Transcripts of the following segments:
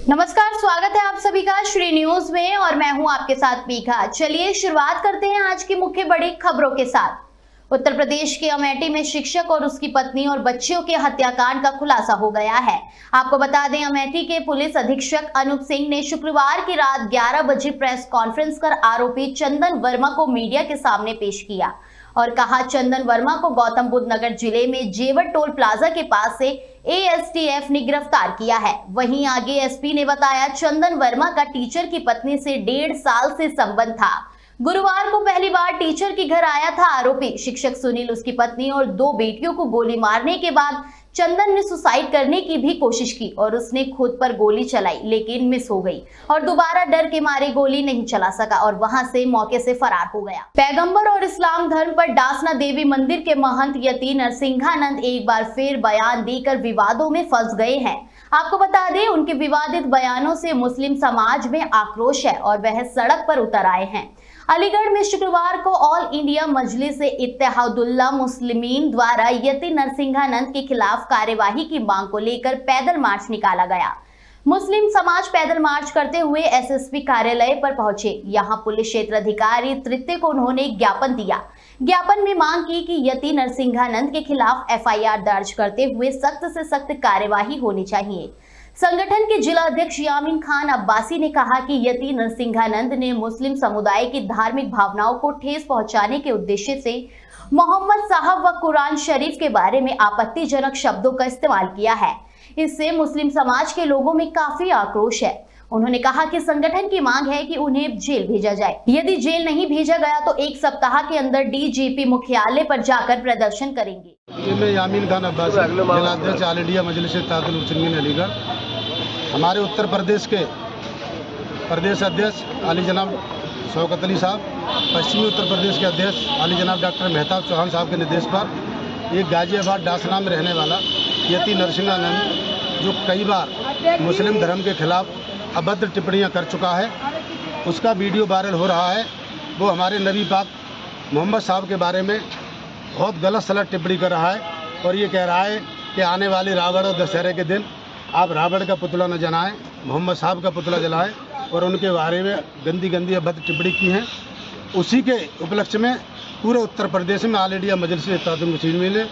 नमस्कार, स्वागत है आप सभी का श्री न्यूज में और मैं हूं आपके साथ पीखा। चलिए शुरुआत करते हैं आज की मुख्य बड़ी खबरों के साथ। उत्तर प्रदेश के अमेठी में शिक्षक और उसकी पत्नी और बच्चियों के हत्याकांड का खुलासा हो गया है। आपको बता दें, अमेठी के पुलिस अधीक्षक अनूप सिंह ने शुक्रवार की रात 11 बजे प्रेस कॉन्फ्रेंस कर आरोपी चंदन वर्मा को मीडिया के सामने पेश किया और कहा, चंदन वर्मा को गौतम बुद्ध नगर जिले में जेवर टोल प्लाजा के पास से एएसटीएफ ने गिरफ्तार किया है। वहीं आगे एसपी ने बताया, चंदन वर्मा का टीचर की पत्नी से 1.5 साल से संबंध था। गुरुवार को पहली बार टीचर के घर आया था आरोपी। शिक्षक सुनील, उसकी पत्नी और 2 बेटियों को गोली मारने के बाद चंदन ने सुसाइड करने की भी कोशिश की और उसने खुद पर गोली चलाई लेकिन मिस हो गई और दोबारा डर के मारे गोली नहीं चला सका और वहां से मौके से फरार हो गया। पैगंबर और इस्लाम धर्म पर डासना देवी मंदिर के महंत यति नरसिंहानंद एक बार फिर बयान देकर विवादों में फंस गए हैं। आपको बता दें, उनके विवादित बयानों से मुस्लिम समाज में आक्रोश है और वह सड़क पर उतर आए हैं। अलीगढ़ में शुक्रवार को ऑल इंडिया मजलिस-ए-इत्तेहादुल्लाह मुस्लिमीन द्वारा यति नरसिंहानंद के खिलाफ कार्यवाही की मांग को लेकर पैदल मार्च निकाला गया। मुस्लिम समाज पैदल मार्च करते हुए एसएसपी कार्यालय पर पहुंचे। यहां पुलिस क्षेत्र अधिकारी तृतीय को उन्होंने ज्ञापन दिया। ज्ञापन में मांग की कि यति नरसिंहानंद के खिलाफ एफआईआर दर्ज करते हुए सख्त से सख्त कार्यवाही होनी चाहिए। संगठन के जिला अध्यक्ष यामीन खान अब्बासी ने कहा कि यति नरसिंहानंद ने मुस्लिम समुदाय की धार्मिक भावनाओं को ठेस पहुंचाने के उद्देश्य से मोहम्मद साहब व कुरान शरीफ के बारे में आपत्तिजनक शब्दों का इस्तेमाल किया है। इससे मुस्लिम समाज के लोगों में काफी आक्रोश है। उन्होंने कहा कि संगठन की मांग है कि उन्हें जेल भेजा जाए। यदि जेल नहीं भेजा गया तो 1 सप्ताह के अंदर डीजीपी मुख्यालय पर जाकर प्रदर्शन करेंगे। मैं यामीन खान अब्बासी, जिलाध्यक्ष ऑल इंडिया मजलिस-ए-इत्तेहादुल मुस्लिमीन अलीगढ़। हमारे उत्तर प्रदेश के प्रदेश अध्यक्ष आली जनाब शौकत अली साहब, पश्चिमी उत्तर प्रदेश के अध्यक्ष आली जनाब डॉक्टर मेहताब चौहान साहब के निर्देश पर एक गाजियाबाद डासना में रहने वाला यति नरसिंहानंद, जो कई बार मुस्लिम धर्म के खिलाफ अभद्र टिप्पणियां कर चुका है, उसका वीडियो वायरल हो रहा है। वो हमारे नबी पाक मोहम्मद साहब के बारे में बहुत गलत सलत टिप्पणी कर रहा है और ये कह रहा है कि आने वाले रावण और दशहरे के दिन आप रावण का पुतला न जलाएं, मोहम्मद साहब का पुतला जलाएं और उनके बारे में गंदी गंदी अभद्र टिप्पणी की हैं। उसी के उपलक्ष्य में पूरे उत्तर प्रदेश में ऑल इंडिया मजलिस-ए-इत्तेहादुल मुस्लिमीन ने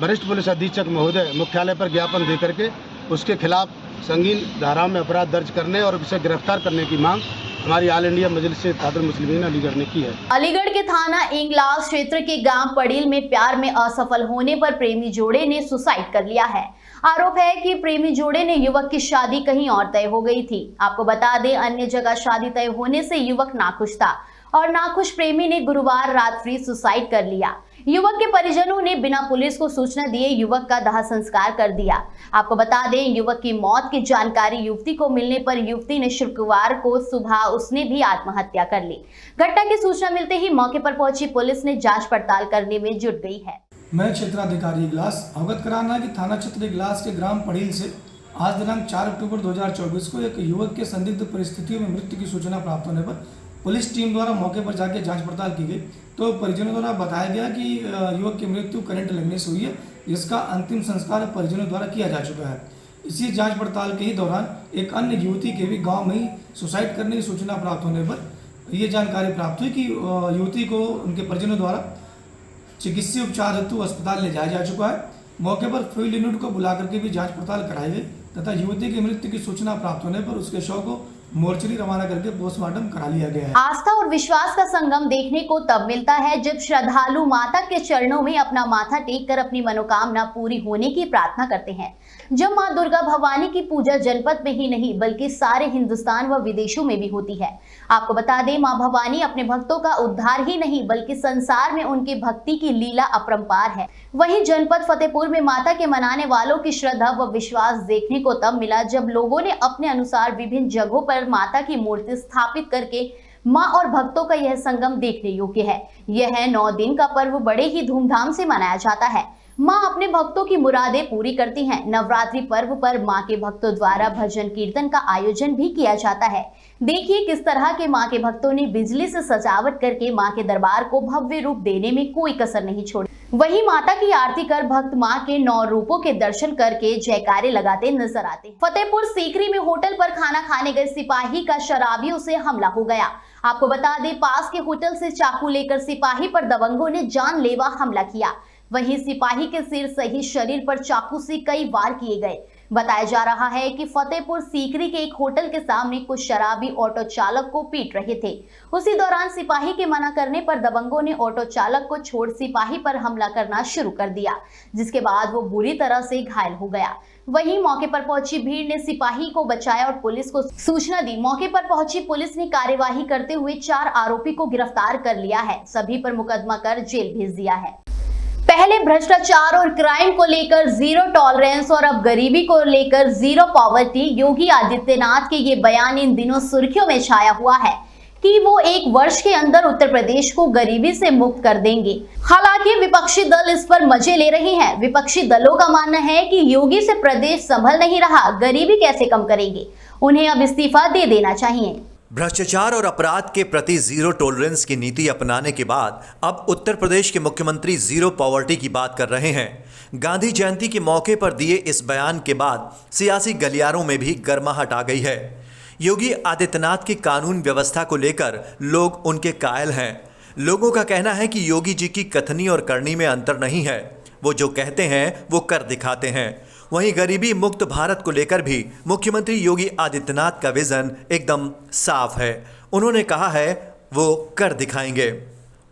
वरिष्ठ पुलिस अधीक्षक महोदय मुख्यालय पर ज्ञापन दे करके उसके खिलाफ संगीन धाराओं में अपराध दर्ज करने और उसे गिरफ्तार करने की मांग हमारी ऑल इंडिया मजलिस-ए-इत्तेहादुल मुस्लिमीन अलीगढ़ ने की है। अलीगढ़ के थाना इंगलास क्षेत्र के गांव पड़ील में प्यार में असफल होने पर प्रेमी जोड़े ने सुसाइड कर लिया है। आरोप है कि प्रेमी जोड़े ने युवक की शादी कहीं और तय हो गई थी। आपको बता दें, अन्य जगह शादी तय होने से युवक नाखुश था और नाखुश प्रेमी ने गुरुवार रात्रि सुसाइड कर लिया। युवक के परिजनों ने बिना पुलिस को सूचना दिए युवक का दाह संस्कार कर दिया। आपको बता दें, युवक की मौत की जानकारी युवती को मिलने पर युवती ने शुक्रवार को सुबह उसने भी आत्महत्या कर ली। घटना की सूचना मिलते ही मौके पर पहुंची पुलिस ने जांच पड़ताल करने में जुट गई है। मैं क्षेत्राधिकारी इगलास अवगत कराना कि थाना क्षेत्र इगलास के ग्राम पड़ील से आज दिनांक 4 अक्टूबर 2024 को एक युवक के संदिग्ध परिस्थितियों में मृत्यु की सूचना प्राप्त होने पर पुलिस टीम द्वारा मौके पर जाकर जांच पड़ताल की गई। तो परिजनों द्वारा बताया गया कि युवक की मृत्यु करंट लगने से हुई है, जिसका अंतिम संस्कार परिजनों द्वारा किया जा चुका है। इसी जांच पड़ताल के ही दौरान एक अन्य युवती के भी गांव में ही सुसाइड करने की सूचना प्राप्त होने पर यह जानकारी प्राप्त हुई कि युवती को उनके परिजनों द्वारा चिकित्सीय उपचार हेतु अस्पताल ले जाया जा चुका है। मौके पर फील्ड यूनिट को बुला करके भी जांच पड़ताल कराई गई तथा युवती की मृत्यु की सूचना प्राप्त होने पर उसके शव को मोर्चरी रवाना करके पोस्टमार्टम करा लिया गया है। आस्था और विश्वास का संगम देखने को तब मिलता है जब श्रद्धालु माता के चरणों में अपना माथा टेक कर अपनी मनोकामना पूरी होने की प्रार्थना करते हैं। जब मां दुर्गा भवानी की पूजा जनपद में ही नहीं बल्कि सारे हिंदुस्तान व विदेशों में भी होती है। आपको बता दें, मां भवानी अपने भक्तों का उद्धार ही नहीं बल्कि संसार में उनकी भक्ति की लीला अपरंपार है। वहीं जनपद फतेहपुर में माता के मनाने वालों की श्रद्धा व विश्वास देखने को तब मिला जब लोगों ने अपने अनुसार विभिन्न जगहों पर माता की मूर्ति स्थापित करके मां और भक्तों का यह संगम देखने योग्य है। यह 9 दिन का पर्व बड़े ही धूमधाम से मनाया जाता है। मां अपने भक्तों की मुरादें पूरी करती हैं। नवरात्रि पर्व पर मां के भक्तों द्वारा भजन कीर्तन का आयोजन भी किया जाता है। देखिए किस तरह के मां के भक्तों ने बिजली से सजावट करके मां के दरबार को भव्य रूप देने में कोई कसर नहीं छोड़ी। वहीं माता की आरती कर भक्त मां के 9 रूपों के दर्शन करके जयकारे लगाते नजर आते हैं। फतेहपुर सीकरी में होटल पर खाना खाने गए सिपाही का शराबियों से हमला हो गया। आपको बता दें, पास के होटल से चाकू लेकर सिपाही पर दबंगों ने जानलेवा हमला किया। वहीं सिपाही के सिर सहित शरीर पर चाकू से कई वार किए गए। बताया जा रहा है कि फतेहपुर सीकरी के एक होटल के सामने कुछ शराबी ऑटो चालक को पीट रहे थे। उसी दौरान सिपाही के मना करने पर दबंगों ने ऑटो चालक को छोड़ सिपाही पर हमला करना शुरू कर दिया, जिसके बाद वो बुरी तरह से घायल हो गया। वहीं मौके पर पहुंची भीड़ ने सिपाही को बचाया और पुलिस को सूचना दी। मौके पर पहुंची पुलिस ने कार्यवाही करते हुए 4 आरोपी को गिरफ्तार कर लिया है। सभी पर मुकदमा कर जेल भेज दिया है। पहले भ्रष्टाचार और क्राइम को लेकर जीरो टॉलरेंस और अब गरीबी को लेकर जीरो पॉवर्टी। योगी आदित्यनाथ के ये बयान इन दिनों सुर्खियों में छाया हुआ है कि वो 1 वर्ष के अंदर उत्तर प्रदेश को गरीबी से मुक्त कर देंगे। हालांकि विपक्षी दल इस पर मजे ले रहे हैं। विपक्षी दलों का मानना है कि योगी से प्रदेश संभल नहीं रहा, गरीबी कैसे कम करेंगे, उन्हें अब इस्तीफा दे देना चाहिए। भ्रष्टाचार और अपराध के प्रति जीरो टॉलरेंस की नीति अपनाने के बाद अब उत्तर प्रदेश के मुख्यमंत्री जीरो पॉवर्टी की बात कर रहे हैं। गांधी जयंती के मौके पर दिए इस बयान के बाद सियासी गलियारों में भी गर्माहट आ गई है। योगी आदित्यनाथ की कानून व्यवस्था को लेकर लोग उनके कायल हैं। लोगों का कहना है कि योगी जी की कथनी और करनी में अंतर नहीं है। वो जो कहते हैं वो कर दिखाते हैं। वहीं गरीबी मुक्त भारत को लेकर भी मुख्यमंत्री योगी आदित्यनाथ का विजन एकदम साफ है। उन्होंने कहा है वो कर दिखाएंगे।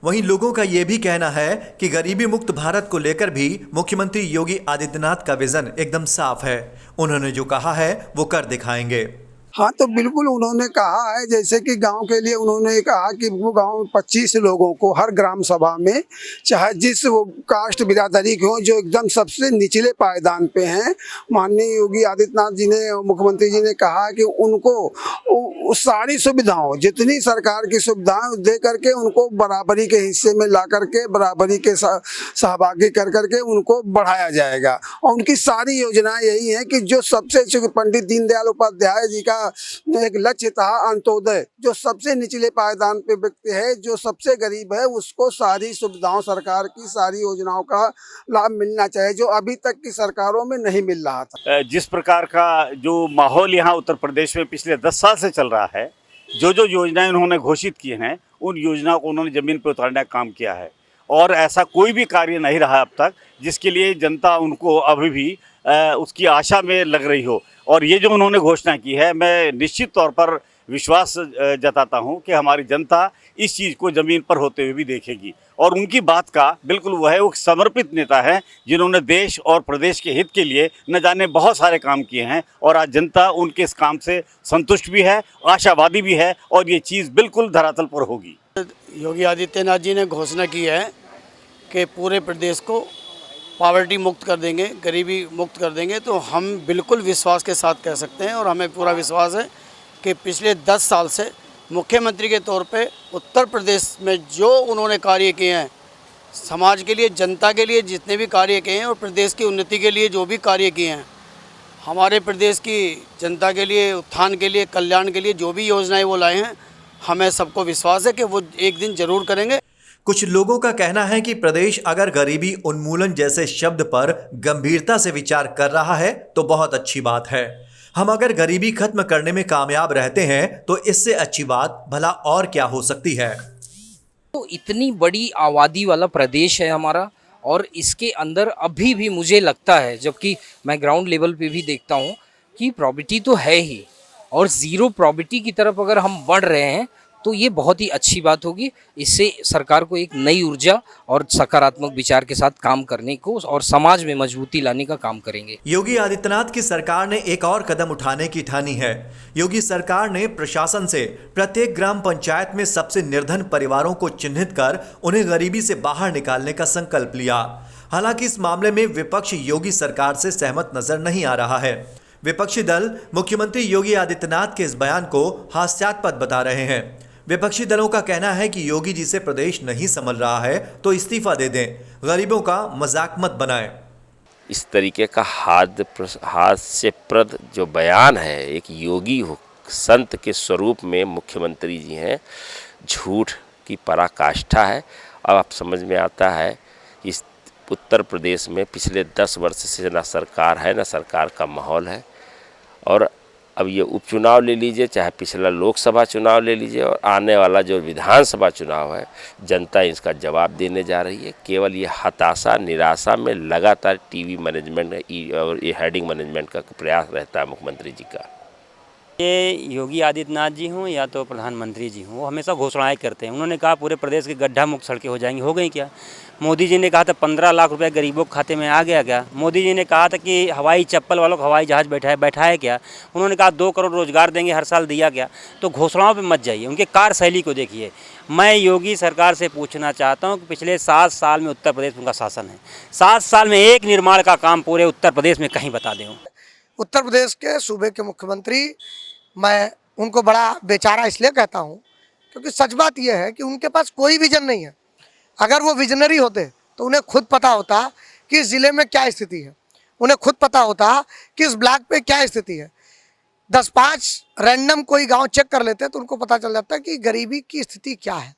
वहीं लोगों का ये भी कहना है कि गरीबी मुक्त भारत को लेकर भी मुख्यमंत्री योगी आदित्यनाथ का विजन एकदम साफ है। उन्होंने जो कहा है वो कर दिखाएंगे। हाँ, तो बिल्कुल उन्होंने कहा है, जैसे कि गांव के लिए उन्होंने कहा कि वो गांव 25 लोगों को हर ग्राम सभा में, चाहे जिस वो कास्ट बिरादरी के हो, जो एकदम सबसे निचले पायदान पे हैं, माननीय योगी आदित्यनाथ जी ने, मुख्यमंत्री जी ने कहा कि उनको सारी सुविधाओं, जितनी सरकार की सुविधाएं दे करके उनको बराबरी के हिस्से में ला करके, बराबरी के सहभागी कर करके उनको बढ़ाया जाएगा। और उनकी सारी योजनाएं यही हैं कि जो सबसे, पंडित दीनदयाल उपाध्याय जी का एक लक्ष्य था अंत्योदय, जो सबसे निचले पायदान पे व्यक्ति है, जो सबसे गरीब है, उसको सारी सुविधाओं, सरकार की सारी योजनाओं का लाभ मिलना चाहिए, जो अभी तक की सरकारों में नहीं मिल रहा था। जिस प्रकार का जो माहौल यहाँ उत्तर प्रदेश में पिछले 10 साल से चल रहा है, जो योजनाएं उन्होंने घोषित की हैं, उन योजनाओं को उन्होंने जमीन पर उतारने का काम किया है। और ऐसा कोई भी कार्य नहीं रहा अब तक जिसके लिए जनता उनको अभी भी उसकी आशा में लग रही हो। और ये जो उन्होंने घोषणा की है, मैं निश्चित तौर पर विश्वास जताता हूँ कि हमारी जनता इस चीज़ को ज़मीन पर होते हुए भी देखेगी। और उनकी बात का बिल्कुल वह एक समर्पित नेता है, जिन्होंने देश और प्रदेश के हित के लिए न जाने बहुत सारे काम किए हैं। और आज जनता उनके इस काम से संतुष्ट भी है, आशावादी भी है, और ये चीज़ बिल्कुल धरातल पर होगी। योगी आदित्यनाथ जी ने घोषणा की है कि पूरे प्रदेश को पॉवर्टी मुक्त कर देंगे, गरीबी मुक्त कर देंगे। तो हम बिल्कुल विश्वास के साथ कह सकते हैं, और हमें पूरा विश्वास है कि पिछले 10 साल से मुख्यमंत्री के तौर पे उत्तर प्रदेश में जो उन्होंने कार्य किए हैं, समाज के लिए, जनता के लिए जितने भी कार्य किए हैं, और प्रदेश की उन्नति के लिए जो भी कार्य किए हैं, हमारे प्रदेश की जनता के लिए, उत्थान के लिए, कल्याण के लिए जो भी योजनाएं वो लाए हैं, हमें सबको विश्वास है कि वो एक दिन ज़रूर करेंगे। कुछ लोगों का कहना है कि प्रदेश अगर गरीबी उन्मूलन जैसे शब्द पर गंभीरता से विचार कर रहा है तो बहुत अच्छी बात है। हम अगर गरीबी खत्म करने में कामयाब रहते हैं तो इससे अच्छी बात भला और क्या हो सकती है। तो इतनी बड़ी आबादी वाला प्रदेश है हमारा, और इसके अंदर अभी भी मुझे लगता है, जबकि मैं ग्राउंड लेवल पे भी देखता हूँ कि प्रॉपर्टी तो है ही, और ज़ीरो प्रॉपर्टी की तरफ अगर हम बढ़ रहे हैं तो ये बहुत ही अच्छी बात होगी। इससे सरकार को एक नई ऊर्जा और सकारात्मक विचार के साथ काम करने को और समाज में मजबूती लाने का काम करेंगे। योगी आदित्यनाथ की सरकार ने एक और कदम उठाने की ठानी है। योगी सरकार ने प्रशासन से प्रत्येक ग्राम पंचायत में सबसे निर्धन परिवारों को चिन्हित कर उन्हें गरीबी से बाहर निकालने का संकल्प लिया। हालांकि इस मामले में विपक्ष योगी सरकार से सहमत नजर नहीं आ रहा है। विपक्षी दल मुख्यमंत्री योगी आदित्यनाथ के इस बयान को हास्यास्पद बता रहे हैं। विपक्षी दलों का कहना है कि योगी जी से प्रदेश नहीं संभल रहा है तो इस्तीफा दे दें, गरीबों का मजाक मत बनाएं। इस तरीके का हास्यप्रद जो बयान है, एक योगी संत के स्वरूप में मुख्यमंत्री जी हैं, झूठ की पराकाष्ठा है। अब आप समझ में आता है उत्तर प्रदेश में पिछले 10 वर्ष से ना सरकार है, ना सरकार का माहौल है। और अब ये उपचुनाव ले लीजिए, चाहे पिछला लोकसभा चुनाव ले लीजिए, और आने वाला जो विधानसभा चुनाव है, जनता इसका जवाब देने जा रही है। केवल ये हताशा, निराशा में लगातार टीवी मैनेजमेंट और ये हेडिंग मैनेजमेंट का प्रयास रहता है मुख्यमंत्री जी का। ये योगी आदित्यनाथ जी हों या तो प्रधानमंत्री जी हों, वो हमेशा घोषणाएं करते हैं। उन्होंने कहा पूरे प्रदेश के गड्ढा मुक्त सड़कें हो जाएंगी, हो गई क्या? मोदी जी ने कहा था 15 लाख रुपए गरीबों के खाते में आ गया क्या? मोदी जी ने कहा था कि हवाई चप्पल वालों को हवाई जहाज़ बैठाए क्या? उन्होंने कहा 2 करोड़ रोजगार देंगे, हर साल दिया क्या? तो घोषणाओं पे मत जाइए, उनके कार्यशैली को देखिए। मैं योगी सरकार से पूछना चाहता हूँ कि पिछले 7 साल में उत्तर प्रदेश में उनका शासन है, 7 साल में एक निर्माण का काम पूरे उत्तर प्रदेश में कहीं बता दें। उत्तर प्रदेश के सूबे के मुख्यमंत्री, मैं उनको बड़ा बेचारा इसलिए कहता हूँ क्योंकि सच बात यह है कि उनके पास कोई विजन नहीं है। अगर वो विजनरी होते तो उन्हें खुद पता होता कि इस ज़िले में क्या स्थिति है, उन्हें खुद पता होता कि इस ब्लॉक पे क्या स्थिति है। 10-5 रैंडम कोई गांव चेक कर लेते तो उनको पता चल जाता कि गरीबी की स्थिति क्या है।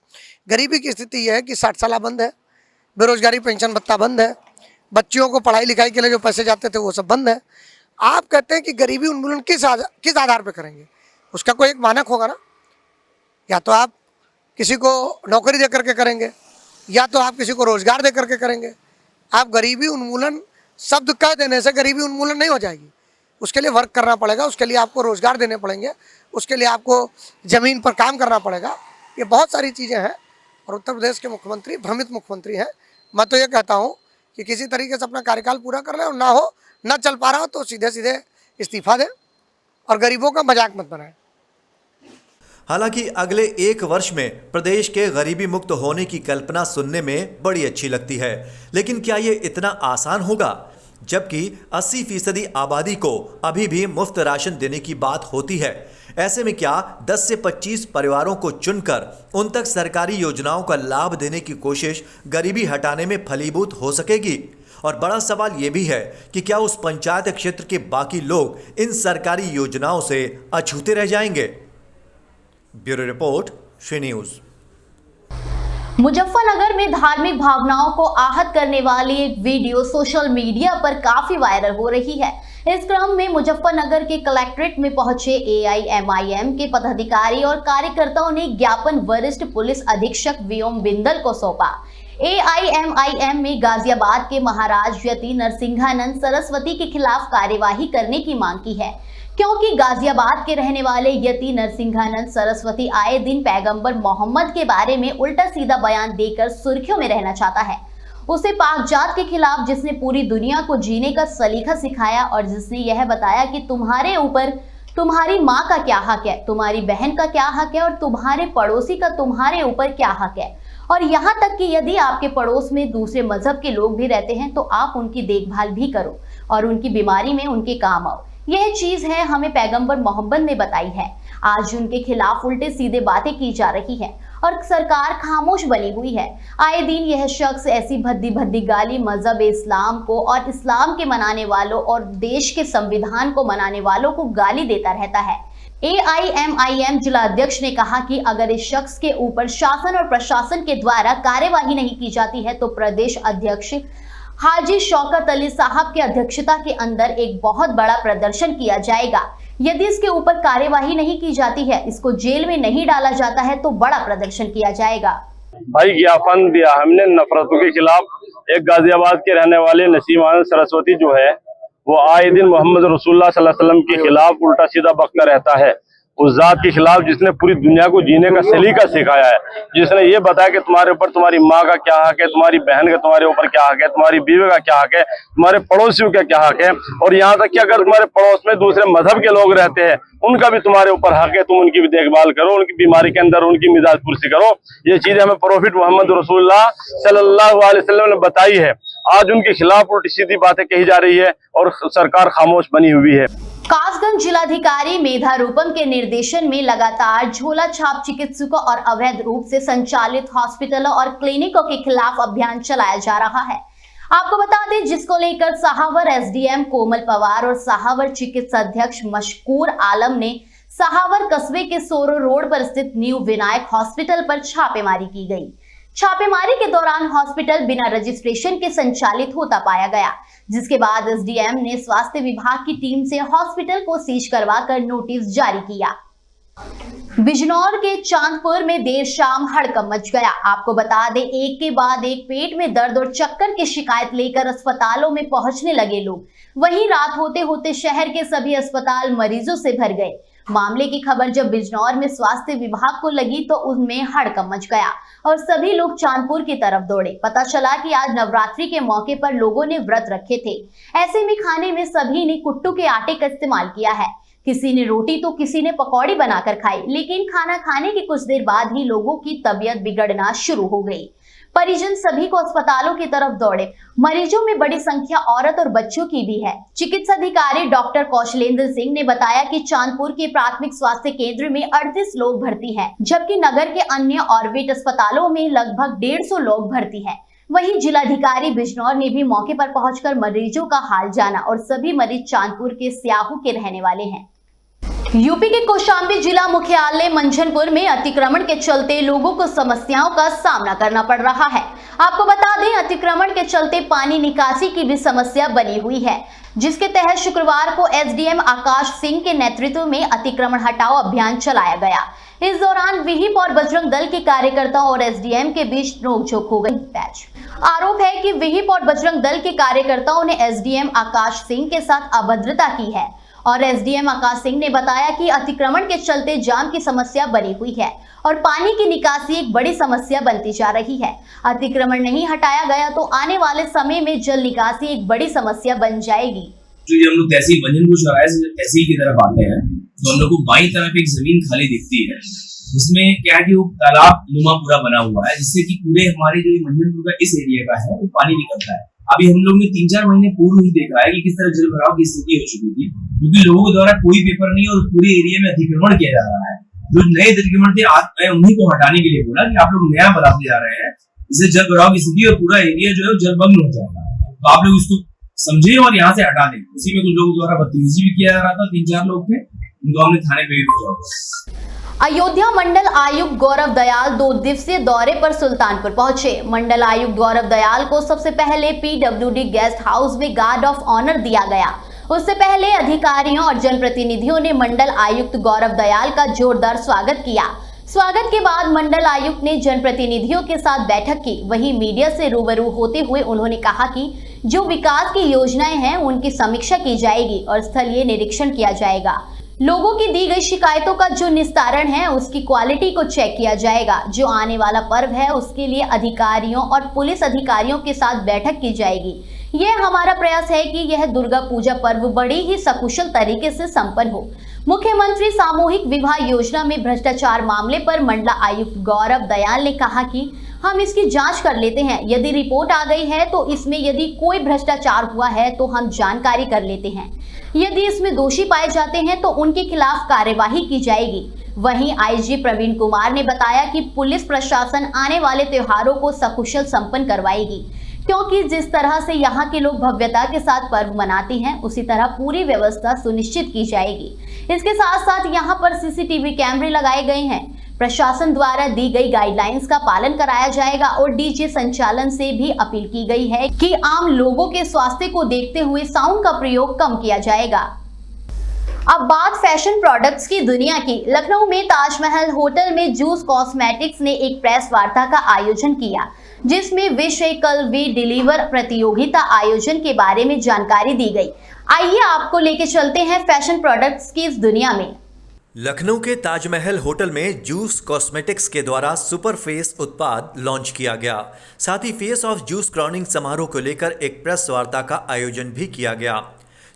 गरीबी की स्थिति यह है कि 60 साल बंद है, बेरोजगारी पेंशन भत्ता बंद है, बच्चियों को पढ़ाई लिखाई के लिए जो पैसे जाते थे वो सब बंद है। आप कहते हैं कि गरीबी उन्मूलन किस आधार पे करेंगे? उसका कोई एक मानक होगा ना। या तो आप किसी को नौकरी दे करके करेंगे, या तो आप किसी को रोजगार दे करके करेंगे। आप गरीबी उन्मूलन शब्द कह देने से गरीबी उन्मूलन नहीं हो जाएगी। उसके लिए वर्क करना पड़ेगा, उसके लिए आपको रोजगार देने पड़ेंगे, उसके लिए आपको ज़मीन पर काम करना पड़ेगा। ये बहुत सारी चीज़ें हैं और उत्तर प्रदेश के मुख्यमंत्री भ्रमित मुख्यमंत्री हैं। मैं तो ये कहता हूँ कि किसी तरीके से अपना कार्यकाल पूरा कर लें, और ना चल पा रहा हो तो सीधे सीधे इस्तीफा दें और गरीबों का मजाक मत बनाएं। हालांकि अगले 1 वर्ष में प्रदेश के गरीबी मुक्त होने की कल्पना सुनने में बड़ी अच्छी लगती है, लेकिन क्या ये इतना आसान होगा? जबकि 80% आबादी को अभी भी मुफ्त राशन देने की बात होती है। ऐसे में क्या 10 से 25 परिवारों को चुनकर उन तक सरकारी योजनाओं का लाभ देने की कोशिश गरीबी हटाने में फलीभूत हो सकेगी? और बड़ा सवाल यह भी है कि क्या उस पंचायत क्षेत्र के बाकी लोग इन सरकारी योजनाओं से अछूते रह जाएंगे? Bureau report, Shri news. Muzaffarnagar में धार्मिक भावनाओं को आहत करने वाली एक वीडियो सोशल मीडिया पर काफी वायरल हो रही है। इस क्रम में मुजफ्फरनगर के कलेक्ट्रेट में पहुंचे AIMIM के पदाधिकारी और कार्यकर्ताओं ने ज्ञापन वरिष्ठ पुलिस अधीक्षक व्योम बिंदल को सौंपा। AIMIM में गाजियाबाद के महाराज यति नरसिंहानंद सरस्वती के खिलाफ कार्यवाही करने की मांग की है, क्योंकि गाजियाबाद के रहने वाले यति नरसिंहानंद सरस्वती आए दिन पैगंबर मोहम्मद के बारे में उल्टा सीधा बयान देकर सुर्खियों में रहना चाहता है। उसे पाक जात के खिलाफ, जिसने पूरी दुनिया को जीने का सलीका सिखाया और जिसने यह बताया कि तुम्हारे ऊपर तुम्हारी माँ का क्या हक है, तुम्हारी बहन का क्या हक है और तुम्हारे पड़ोसी का तुम्हारे ऊपर क्या हक है। और यहाँ तक कि यदि आपके पड़ोस में दूसरे मजहब के लोग भी रहते हैं तो आप उनकी देखभाल भी करो और उनकी बीमारी में उनके काम आओ। यह चीज है हमें पैगंबर मोहम्मद ने बताई है। आज उनके खिलाफ उल्टे सीधे बातें की जा रही है और सरकार खामोश बनी हुई है। आए दिन यह शख्स ऐसी भद्दी भद्दी गाली मजहब इस्लाम को और इस्लाम के मनाने वालों और देश के संविधान को मनाने वालों को गाली देता रहता है। AIMIM जिला अध्यक्ष ने कहा कि अगर इस शख्स के ऊपर शासन और प्रशासन के द्वारा कार्यवाही नहीं की जाती है तो प्रदेश अध्यक्ष हाजी शौकत अली साहब की अध्यक्षता के अंदर एक बहुत बड़ा प्रदर्शन किया जाएगा। यदि इसके ऊपर कार्यवाही नहीं की जाती है, इसको जेल में नहीं डाला जाता है तो बड़ा प्रदर्शन किया जाएगा। भाई ज्ञापन दिया हमने नफरतों के खिलाफ। एक गाजियाबाद के रहने वाले नसीम आनंद सरस्वती जो है वो आए दिन मोहम्मद रसूलुल्लाह सल्लल्लाहु अलैहि वसल्लम के खिलाफ उल्टा सीधा बकता रहता है। उस जात के खिलाफ जिसने पूरी दुनिया को जीने का सलीका सिखाया है, जिसने ये बताया कि तुम्हारे ऊपर तुम्हारी माँ का क्या हक है, तुम्हारी बहन का तुम्हारे ऊपर क्या हक है, तुम्हारी बीवी का क्या हक है, तुम्हारे पड़ोसियों का क्या हक है, और यहाँ तक कि अगर तुम्हारे पड़ोस में दूसरे मजहब के लोग रहते हैं उनका भी तुम्हारे ऊपर हक है, तुम उनकी भी देखभाल करो, उनकी बीमारी के अंदर उनकी मिजाज पुरसी करो। ये चीजें हमें प्रॉफिट मोहम्मद रसूलुल्लाह सल्लल्लाहु अलैहि वसल्लम ने बताई है। आज उनके खिलाफ उल्टी सीधी बातें कही जा रही है और सरकार खामोश बनी हुई है। कासगंज जिलाधिकारी मेधा रूपम के निर्देशन में लगातार झोला छाप चिकित्सकों और अवैध रूप से संचालित हॉस्पिटलों और क्लिनिकों के खिलाफ अभियान चलाया जा रहा है। आपको बता दें, जिसको लेकर सहावर SDM कोमल पवार और सहावर चिकित्सा अध्यक्ष मशकूर आलम ने सहावर कस्बे के सोरो रोड पर स्थित न्यू विनायक हॉस्पिटल पर छापेमारी की गई। छापेमारी के दौरान हॉस्पिटल बिना रजिस्ट्रेशन के संचालित होता पाया गया, जिसके बाद एसडीएम ने स्वास्थ्य विभाग की टीम से हॉस्पिटल को सीज करवाकर नोटिस जारी किया। बिजनौर के चांदपुर में देर शाम हड़कंप मच गया। आपको बता दें, एक के बाद एक पेट में दर्द और चक्कर की शिकायत लेकर अस्पतालों में पहुंचने लगे लोग। वहीं रात होते होते शहर के सभी अस्पताल मरीजों से भर गए। मामले की खबर जब बिजनौर में स्वास्थ्य विभाग को लगी तो उनमें हड़कंप मच गया और सभी लोग चांदपुर की तरफ दौड़े। पता चला कि आज नवरात्रि के मौके पर लोगों ने व्रत रखे थे। ऐसे में खाने में सभी ने कुट्टू के आटे का इस्तेमाल किया है। किसी ने रोटी तो किसी ने पकौड़ी बनाकर खाई, लेकिन खाना खाने के कुछ देर बाद ही लोगों की तबीयत बिगड़ना शुरू हो गई। परिजन सभी को अस्पतालों की तरफ दौड़े। मरीजों में बड़ी संख्या औरत और बच्चों की भी है। चिकित्सा अधिकारी डॉक्टर कौशलेंद्र सिंह ने बताया कि चांदपुर के प्राथमिक स्वास्थ्य केंद्र में 38 लोग भर्ती हैं, जबकि नगर के अन्य ऑर्बिट अस्पतालों में लगभग 150 लोग भर्ती हैं। वहीं जिलाधिकारी बिजनौर ने भी मौके पर पहुंचकर मरीजों का हाल जाना और सभी मरीज चांदपुर के स्याहू के रहने वाले हैं। यूपी के कौशाम्बी जिला मुख्यालय मंझनपुर में अतिक्रमण के चलते लोगों को समस्याओं का सामना करना पड़ रहा है। आपको बता दें, अतिक्रमण के चलते पानी निकासी की भी समस्या बनी हुई है, जिसके तहत शुक्रवार को एसडीएम आकाश सिंह के नेतृत्व में अतिक्रमण हटाओ अभियान चलाया गया। इस दौरान विहिप और बजरंग दल के कार्यकर्ताओं और एसडीएम के बीच नोकझोंक हो गई। आरोप है कि विहिप और बजरंग दल के कार्यकर्ताओं ने एसडीएम आकाश सिंह के साथ अभद्रता की है और एसडीएम आकाश सिंह ने बताया कि अतिक्रमण के चलते जाम की समस्या बनी हुई है और पानी की निकासी एक बड़ी समस्या बनती जा रही है। अतिक्रमण नहीं हटाया गया तो आने वाले समय में जल निकासी एक बड़ी समस्या बन जाएगी। जो हम लोग तहसील मंझनपुर चौराहे से जब तहसील की तरफ आते हैं तो हम लोग को बाईं तरफ एक जमीन खाली दिखती है, जिसमें क्या है कि वो तालाब नुमा पूरा बना हुआ है, जिससे कि पूरे हमारे जो मंझनपुर का इस एरिया का है वो पानी निकलता है। अभी हम लोग ने 3-4 महीने पूर्व ही देखा है कि किस तरह जल भराव की स्थिति हो चुकी थी, क्योंकि लोगों के द्वारा कोई पेपर नहीं और पूरे एरिया में अतिक्रमण किया जा रहा है। जो नए अतिक्रमण थे मैं उन्हीं को हटाने के लिए बोला कि आप लोग नया बनाते जा रहे हैं, इससे जल भराव की स्थिति और पूरा एरिया जो है जलमग्न हो जाएगा, तो आप लोग इसको समझे और यहाँ से हटा दें। उसी में कुछ लोगों द्वारा बदतमीजी भी किया जा रहा था, 3-4 लोग थे, उनको हमने थाने पे भी भेजा। अयोध्या मंडल आयुक्त गौरव दयाल 2 दिवसीय दौरे पर सुल्तानपुर पहुंचे। मंडल आयुक्त गौरव दयाल को सबसे पहले पीडब्ल्यूडी गेस्ट हाउस में गार्ड ऑफ ऑनर दिया गया। उससे पहले अधिकारियों और जनप्रतिनिधियों ने मंडल आयुक्त गौरव दयाल का जोरदार स्वागत किया। स्वागत के बाद मंडल आयुक्त ने जनप्रतिनिधियों के साथ बैठक की। वहीं मीडिया से रूबरू होते हुए उन्होंने कहा कि जो विकास की योजनाएं हैं उनकी समीक्षा की जाएगी और स्थलीय निरीक्षण किया जाएगा। लोगों की दी गई शिकायतों का जो निस्तारण है उसकी क्वालिटी को चेक किया जाएगा। जो आने वाला पर्व है उसके लिए अधिकारियों और पुलिस अधिकारियों के साथ बैठक की जाएगी। यह हमारा प्रयास है कि यह दुर्गा पूजा पर्व बड़ी ही सकुशल तरीके से संपन्न हो। मुख्यमंत्री सामूहिक विवाह योजना में भ्रष्टाचार मामले पर मंडला आयुक्त गौरव दयाल ने कहा कि हम इसकी जांच कर लेते हैं। यदि रिपोर्ट आ गई है तो इसमें यदि कोई भ्रष्टाचार हुआ है तो हम जानकारी कर लेते हैं। यदि इसमें दोषी पाए जाते हैं तो उनके खिलाफ कार्यवाही की जाएगी। वहीं आईजी प्रवीण कुमार ने बताया कि पुलिस प्रशासन आने वाले त्योहारों को सकुशल संपन्न करवाएगी, क्योंकि जिस तरह से यहाँ के लोग भव्यता के साथ पर्व मनाते हैं उसी तरह पूरी व्यवस्था सुनिश्चित की जाएगी। इसके साथ साथ यहाँ पर सीसीटीवी कैमरे लगाए गए हैं। प्रशासन द्वारा दी गई गाइडलाइंस का पालन कराया जाएगा और डीजे संचालन से भी अपील की गई है कि आम लोगों के स्वास्थ्य को देखते हुए साउंड का प्रयोग कम किया जाएगा। अब बात फैशन प्रोडक्ट्स की दुनिया की। लखनऊ में ताजमहल होटल में जूस कॉस्मेटिक्स ने एक प्रेस वार्ता का आयोजन किया, जिसमें विश्व वी डिलीवर प्रतियोगिता आयोजन के बारे में जानकारी दी गई। आइए आपको लेके चलते हैं फैशन प्रोडक्ट्स की इस दुनिया में। लखनऊ के ताजमहल होटल में जूस कॉस्मेटिक्स के द्वारा सुपर फेस उत्पाद लॉन्च किया गया। साथ ही फेस ऑफ जूस क्रॉनिंग समारोह को लेकर एक प्रेस वार्ता का आयोजन भी किया गया।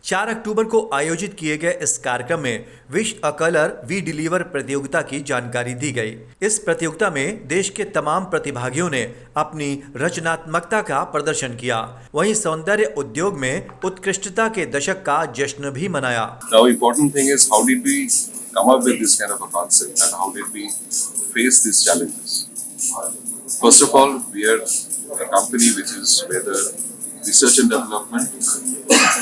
4 अक्टूबर को आयोजित किए गए इस कार्यक्रम में wish a colour we deliver प्रतियोगिता की जानकारी दी गई। इस प्रतियोगिता में देश के तमाम प्रतिभागियों ने अपनी रचनात्मकता का प्रदर्शन किया। वहीं सौंदर्य उद्योग में उत्कृष्टता के दशक का जश्न भी मनाया। Now important thing is how did we come up with this kind of a concept and how did we face these challenges? First of all, we are a company which is whether research and development,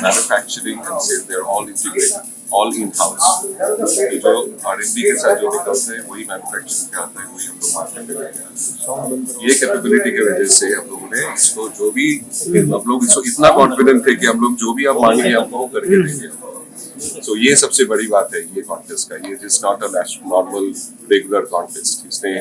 manufacturing and sales, they are all integrated. All in house. जो R&D के साथ जो निकलते हैं वही manufacturing के आता है, वही हम लोग मार्केट में लेंगे। ये कैपेबिलिटी की वजह से हम लोगों ने इसको जो भी हम लोग इसको इतना कॉन्फिडेंट थे कि हम लोग जो भी आप मांगेंगे हमको करके देंगे। तो ये सबसे बड़ी बात है ये कॉन्टेस्ट का। ये is not a normal regular contest. इसने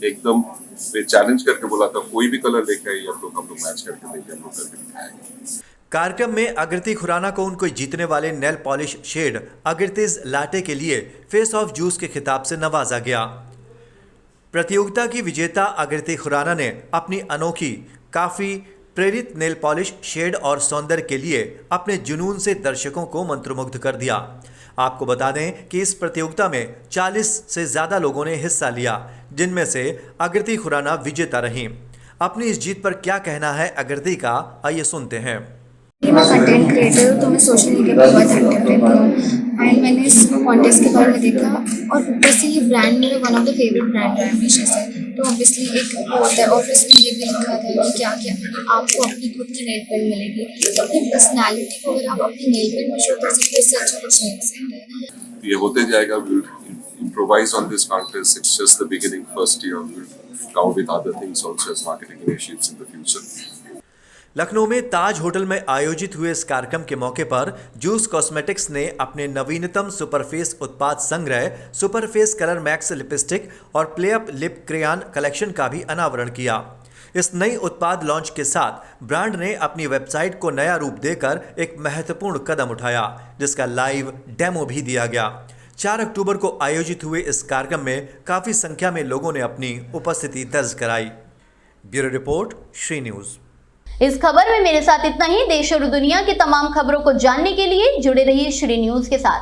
एकदम चैलेंज करके बोला था कोई भी कलर लेके आइए हम लोग मैच करके देंगे, हम लोग करके दिखाएंगे। कार्यक्रम में अगिरती खुराना को उनको जीतने वाले नेल पॉलिश शेड अगिरतिज लाटे के लिए फेस ऑफ जूस के खिताब से नवाजा गया। प्रतियोगिता की विजेता अगिरती खुराना ने अपनी अनोखी काफी प्रेरित नेल पॉलिश शेड और सौंदर्य के लिए अपने जुनून से दर्शकों को मंत्रमुग्ध कर दिया। आपको बता दें कि इस प्रतियोगिता में 40 से ज़्यादा लोगों ने हिस्सा लिया, जिनमें से अगिरती खुराना विजेता रहीं। अपनी इस जीत पर क्या कहना है अगिरती का, आइए सुनते हैं। मैं कंटेंट क्रिएटर हूँ, तो मैं सोशल मीडिया पर बहुत एक्टिव रहती हूँ एंड मैंने इस कॉन्टेस्ट के बारे में देखा और ऊपर से ये ब्रांड मेरा one of the favourite brand है हमेशा से। तो ऑब्वियसली एक वो होता है और फिर इसमें ये भी लिखा था कि क्या क्या आपको अपनी खुद की नेल पेंट मिलेगी, तो अपनी पर्सनैलिटी को अगर आप अपनी नेल पेंट में शो कर सकते हैं, इससे अच्छा कुछ नहीं हो सकता। ये होते जाएगा, improvise on this contest. It's just the beginning, first year. We'll come with other things also as marketing initiatives in the future. Lucknow में ताज होटल में आयोजित हुए इस कार्यक्रम के मौके पर जूस कॉस्मेटिक्स ने अपने नवीनतम सुपरफेस उत्पाद संग्रह सुपरफेस कलर मैक्स लिपस्टिक और play up lip crayon collection का भी अनावरण किया। इस नई उत्पाद लॉन्च के साथ ब्रांड ने अपनी वेबसाइट को नया रूप देकर एक महत्वपूर्ण कदम उठाया, जिसका लाइव डेमो भी दिया गया। 4 अक्टूबर को आयोजित हुए इस कार्यक्रम में काफ़ी संख्या में लोगों ने अपनी उपस्थिति दर्ज कराई। Bureau report, Shri news. इस खबर में मेरे साथ इतना ही। देश और दुनिया की तमाम खबरों को जानने के लिए जुड़े रहिए श्री न्यूज़ के साथ।